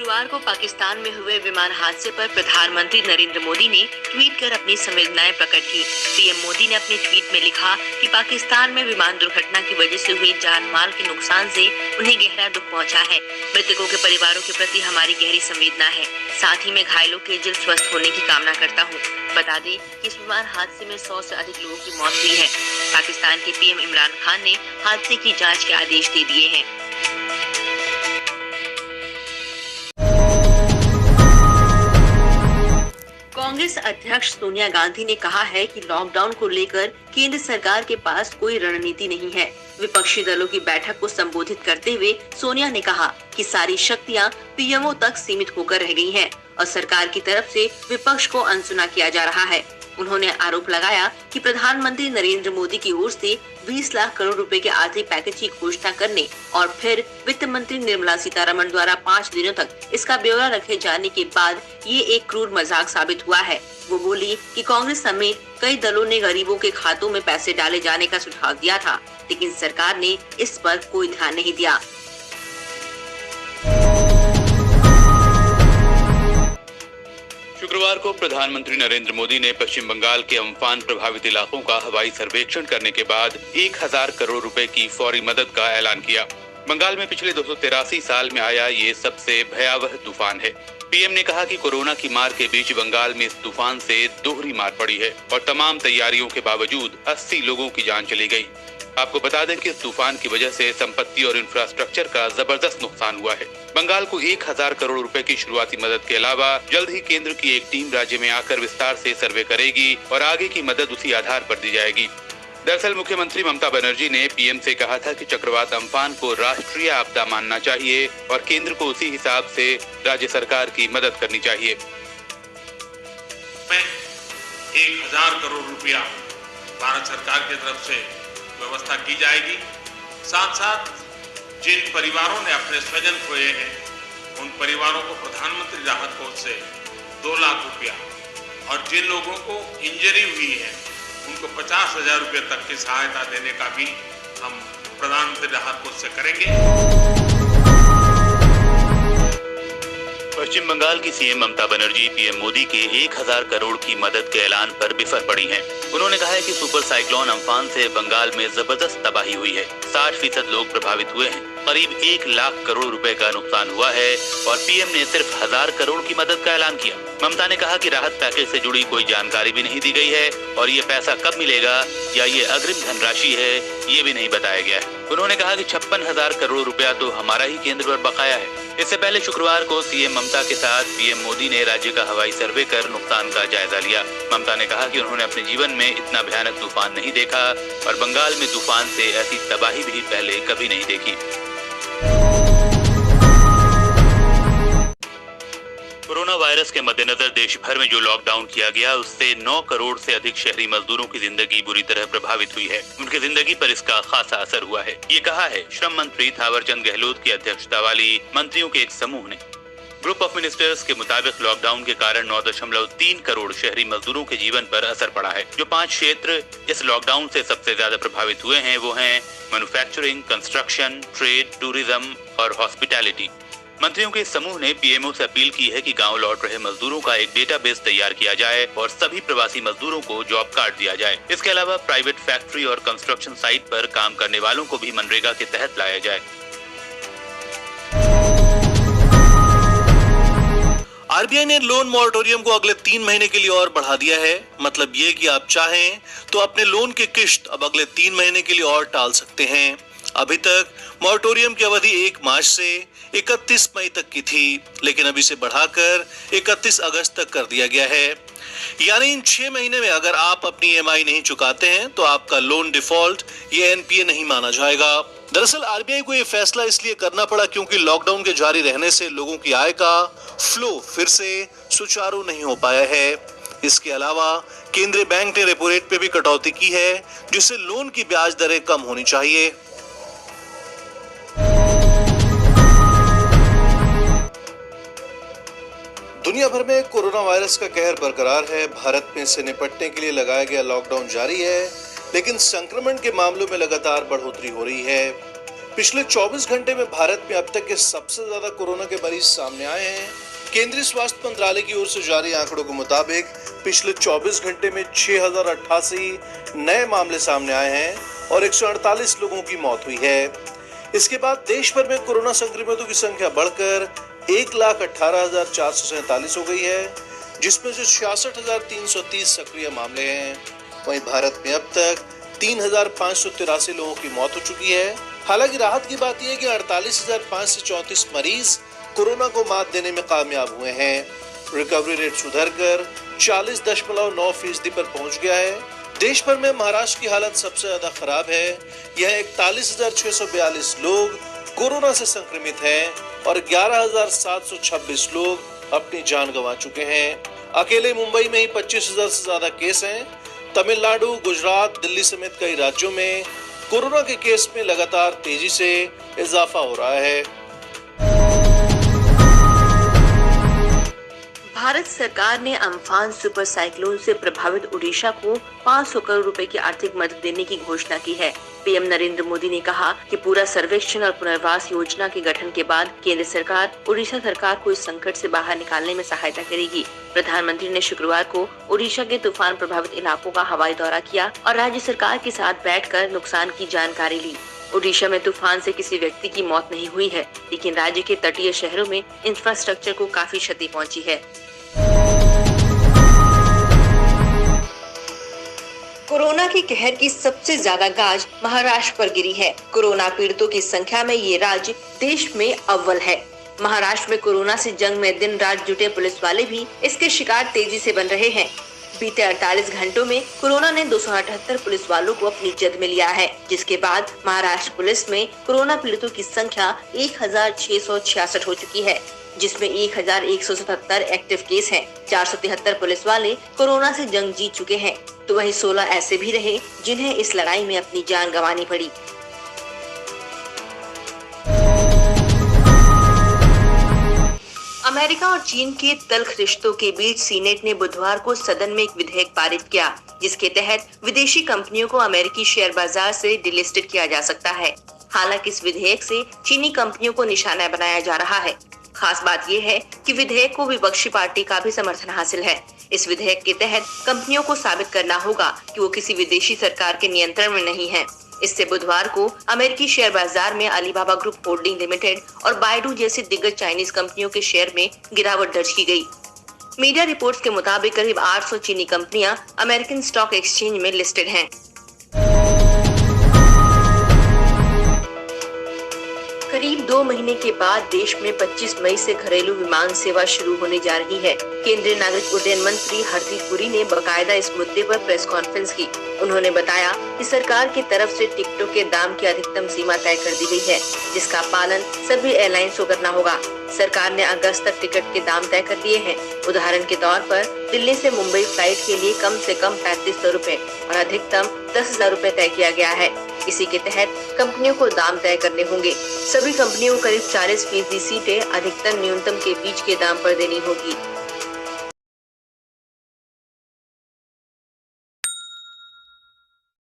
शुक्रवार को पाकिस्तान में हुए विमान हादसे पर प्रधानमंत्री नरेंद्र मोदी ने ट्वीट कर अपनी संवेदनाएं प्रकट की। पीएम मोदी ने अपने ट्वीट में लिखा कि पाकिस्तान में विमान दुर्घटना की वजह से हुए जान माल के नुकसान से उन्हें गहरा दुख पहुंचा है। मृतकों के परिवारों के प्रति हमारी गहरी संवेदना है। साथ ही मैं घायलों के जल्द स्वस्थ होने की कामना करता हूँ। बता दें कि इस विमान हादसे में 100 से अधिक लोगों की मौत हुई है। पाकिस्तान के पीएम इमरान खान ने हादसे की जाँच के आदेश दे दिए हैं। कांग्रेस अध्यक्ष सोनिया गांधी ने कहा है कि लॉकडाउन को लेकर केंद्र सरकार के पास कोई रणनीति नहीं है। विपक्षी दलों की बैठक को संबोधित करते हुए सोनिया ने कहा कि सारी शक्तियां पीएमओ तक सीमित होकर रह गई हैं और सरकार की तरफ से विपक्ष को अनसुना किया जा रहा है। उन्होंने आरोप लगाया कि प्रधानमंत्री नरेंद्र मोदी की ओर से 20 लाख करोड़ रुपए के आर्थिक पैकेज की घोषणा करने और फिर वित्त मंत्री निर्मला सीतारमण द्वारा 5 दिनों तक इसका ब्यौरा रखे जाने के बाद ये एक क्रूर मजाक साबित हुआ है। वो बोली कि कांग्रेस समेत कई दलों ने गरीबों के खातों में पैसे डाले जाने का सुझाव दिया था, लेकिन सरकार ने इस पर कोई ध्यान नहीं दिया। शुक्रवार को प्रधानमंत्री नरेंद्र मोदी ने पश्चिम बंगाल के अम्फान प्रभावित इलाकों का हवाई सर्वेक्षण करने के बाद 1000 करोड़ रुपए की फौरी मदद का ऐलान किया। बंगाल में पिछले 283 साल में आया ये सबसे भयावह तूफान है। पीएम ने कहा कि कोरोना की मार के बीच बंगाल में इस तूफान से दोहरी मार पड़ी है और तमाम तैयारियों के बावजूद 80 लोगों की जान चली गई। आपको बता दें कि इस तूफान की वजह से संपत्ति और इंफ्रास्ट्रक्चर का जबरदस्त नुकसान हुआ है। बंगाल को 1000 करोड़ रुपए की शुरुआती मदद के अलावा जल्द ही केंद्र की एक टीम राज्य में आकर विस्तार से सर्वे करेगी और आगे की मदद उसी आधार पर दी जाएगी। दरअसल मुख्यमंत्री ममता बनर्जी ने पीएम से कहा था कि चक्रवात अम्फान को राष्ट्रीय आपदा मानना चाहिए और केंद्र को उसी हिसाब से राज्य सरकार की मदद करनी चाहिए। 1000 करोड़ रुपया भारत सरकार की तरफ से व्यवस्था की जाएगी। साथ साथ जिन परिवारों ने अपने स्वजन खोए हैं उन परिवारों को प्रधानमंत्री राहत कोष से 2 लाख रुपया और जिन लोगों को इंजरी हुई है उनको 50,000 रुपये तक की सहायता देने का भी हम प्रधानमंत्री राहत कोष से करेंगे। पश्चिम बंगाल की सीएम ममता बनर्जी पीएम मोदी के 1000 करोड़ की मदद के ऐलान पर बिफर पड़ी हैं। उन्होंने कहा है कि सुपर साइक्लोन अम्फान से बंगाल में जबरदस्त तबाही हुई है। 60% लोग प्रभावित हुए हैं। करीब 1 लाख करोड़ रुपए का नुकसान हुआ है और पीएम ने सिर्फ 1000 करोड़ की मदद का ऐलान किया। ममता ने कहा कि राहत पैकेज से जुड़ी कोई जानकारी भी नहीं दी गई है और ये पैसा कब मिलेगा या ये अग्रिम धनराशि है ये भी नहीं बताया गया है। उन्होंने कहा कि 56,000 करोड़ रुपया तो हमारा ही केंद्र पर बकाया है। इससे पहले शुक्रवार को सीएम ममता के साथ पीएम मोदी ने राज्य का हवाई सर्वे कर नुकसान का जायजा लिया। ममता ने कहा कि उन्होंने अपने जीवन में इतना भयानक तूफान नहीं देखा और बंगाल में तूफान से ऐसी तबाही भी पहले कभी नहीं देखी। कोरोना वायरस के मद्देनजर देश भर में जो लॉकडाउन किया गया उससे 9 करोड़ से अधिक शहरी मजदूरों की जिंदगी बुरी तरह प्रभावित हुई है। उनकी जिंदगी पर इसका खासा असर हुआ है। ये कहा है श्रम मंत्री थावरचंद गहलोत की अध्यक्षता वाली मंत्रियों के एक समूह ने। ग्रुप ऑफ मिनिस्टर्स के मुताबिक लॉकडाउन के कारण 9.3 करोड़ शहरी मजदूरों के जीवन पर असर पड़ा है। जो 5 क्षेत्र इस लॉकडाउन से सबसे ज्यादा प्रभावित हुए हैं वो हैं मैन्युफैक्चरिंग, कंस्ट्रक्शन, ट्रेड, टूरिज्म और हॉस्पिटैलिटी। मंत्रियों के समूह ने पीएमओ से अपील की है कि गांव लौट रहे मजदूरों का एक डेटाबेस तैयार किया जाए और सभी प्रवासी मजदूरों को जॉब कार्ड दिया जाए। इसके अलावा प्राइवेट फैक्ट्री और कंस्ट्रक्शन साइट पर काम करने वालों को भी मनरेगा के तहत लाया जाए। आरबीआई ने लोन मॉरेटोरियम को अगले 3 महीने के लिए और बढ़ा दिया है। मतलब ये कि आप चाहें तो अपने लोन की किश्त अब अगले 3 महीने के लिए और टाल सकते हैं। अभी तक मॉरेटोरियम की अवधि 1 मार्च से 31 मई तक की थी, लेकिन अब इसे बढ़ाकर 31 अगस्त तक कर दिया गया है। यानी इन 6 महीने में अगर आप अपनी ईएमआई नहीं चुकाते हैं तो आपका लोन डिफॉल्ट या एनपीए नहीं माना जाएगा। दरअसल आरबीआई को यह फैसला इसलिए करना पड़ा क्योंकि लॉकडाउन के जारी रहने से लोगों की आय का फ्लो फिर से सुचारू नहीं हो पाया है। इसके अलावा केंद्रीय बैंक ने रेपो रेट पे भी कटौती की है, जिससे लोन की ब्याज दरें कम होनी चाहिए। दुनिया भर में कोरोना वायरस का कहर बरकरार है। भारत में इससे निपटने के लिए लगाया गया लॉकडाउन जारी है, लेकिन संक्रमण के मामलों में लगातार बढ़ोतरी हो रही है। पिछले 24 घंटे में भारत में अब तक के सबसे ज्यादा कोरोना के मरीज सामने आए हैं। केंद्रीय स्वास्थ्य मंत्रालय की ओर से जारी आंकड़ों के मुताबिक पिछले 24 घंटे में 6088 नए मामले सामने आए हैं और 148 लोगों की मौत हुई है। इसके बाद देश भर में कोरोना संक्रमितों की संख्या बढ़कर 1,18,447 हो गई है, जिसमें से 66,330 सक्रिय मामले हैं। वहीं भारत में अब तक 3,583 लोगों की मौत हो चुकी है। हालांकि राहत की बात यह है कि 48,534 मरीज कोरोना को मात देने में कामयाब हुए हैं। रिकवरी रेट सुधरकर 40.9% पर पहुंच गया है। देश भर में महाराष्ट्र की हालत सबसे ज्यादा खराब है। यह 41,642 लोग कोरोना से संक्रमित हैं और 11,726 लोग अपनी जान गंवा चुके हैं। अकेले मुंबई में ही 25,000 से ज्यादा केस हैं। तमिलनाडु, गुजरात, दिल्ली समेत कई राज्यों में कोरोना के केस में लगातार तेजी से इजाफा हो रहा है। भारत सरकार ने अम्फान सुपर साइक्लोन से प्रभावित ओडिशा को 500 करोड़ रुपए की आर्थिक मदद देने की घोषणा की है। पीएम नरेंद्र मोदी ने कहा कि पूरा सर्वेक्षण और पुनर्वास योजना के गठन के बाद केंद्र सरकार ओडिशा सरकार को इस संकट से बाहर निकालने में सहायता करेगी। प्रधानमंत्री ने शुक्रवार को ओडिशा के तूफान प्रभावित इलाकों का हवाई दौरा किया और राज्य सरकार के साथ बैठकर नुकसान की जानकारी ली। ओडिशा में तूफान से किसी व्यक्ति की मौत नहीं हुई है, लेकिन राज्य के तटीय शहरों में इंफ्रास्ट्रक्चर को काफी क्षति पहुंची है। कोरोना के कहर की सबसे ज्यादा गाज महाराष्ट्र पर गिरी है। कोरोना पीड़ितों की संख्या में ये राज्य देश में अव्वल है। महाराष्ट्र में कोरोना से जंग में दिन रात जुटे पुलिस वाले भी इसके शिकार तेजी से बन रहे हैं। बीते 48 घंटों में कोरोना ने 278 पुलिस वालों को अपनी जद में लिया है, जिसके बाद महाराष्ट्र पुलिस में कोरोना पीड़ितों की संख्या 1,666 हो चुकी है, जिसमें 1,177 एक्टिव केस हैं। 473 पुलिस वाले कोरोना से जंग जीत चुके हैं, तो वहीं 16 ऐसे भी रहे जिन्हें इस लड़ाई में अपनी जान गंवानी पड़ी। अमेरिका और चीन के तल्ख रिश्तों के बीच सीनेट ने बुधवार को सदन में एक विधेयक पारित किया, जिसके तहत विदेशी कंपनियों को अमेरिकी शेयर बाजार से डिलिस्टेड किया जा सकता है। हालांकि इस विधेयक से चीनी कंपनियों को निशाना बनाया जा रहा है। खास बात यह है कि विधेयक को विपक्षी पार्टी का भी समर्थन हासिल है। इस विधेयक के तहत कंपनियों को साबित करना होगा कि वो किसी विदेशी सरकार के नियंत्रण में नहीं है। इससे बुधवार को अमेरिकी शेयर बाजार में अलीबाबा ग्रुप होल्डिंग लिमिटेड और बायडू जैसी दिग्गज चाइनीज कंपनियों के शेयर में गिरावट दर्ज की गई। मीडिया रिपोर्ट्स के मुताबिक करीब 800 चीनी कंपनियां अमेरिकन स्टॉक एक्सचेंज में लिस्टेड हैं। करीब 2 महीने के बाद देश में 25 मई से घरेलू विमान सेवा शुरू होने जा रही है। केंद्रीय नागरिक उड्डयन मंत्री हरदीप पुरी ने बाकायदा इस मुद्दे पर प्रेस कॉन्फ्रेंस की। उन्होंने बताया कि सरकार की तरफ से टिकटों के दाम की अधिकतम सीमा तय कर दी गई है, जिसका पालन सभी एयरलाइंस को करना होगा। सरकार ने अगस्त तक टिकट के दाम तय कर दिए हैं। उदाहरण के तौर पर दिल्ली से मुंबई फ्लाइट के लिए कम से कम 3500 रुपए और अधिकतम 10,000 रुपए तय किया गया है। इसी के तहत कंपनियों को दाम तय करने होंगे। सभी कंपनियों को करीब 40% सीटें अधिकतम न्यूनतम के बीच के दाम पर देनी होगी।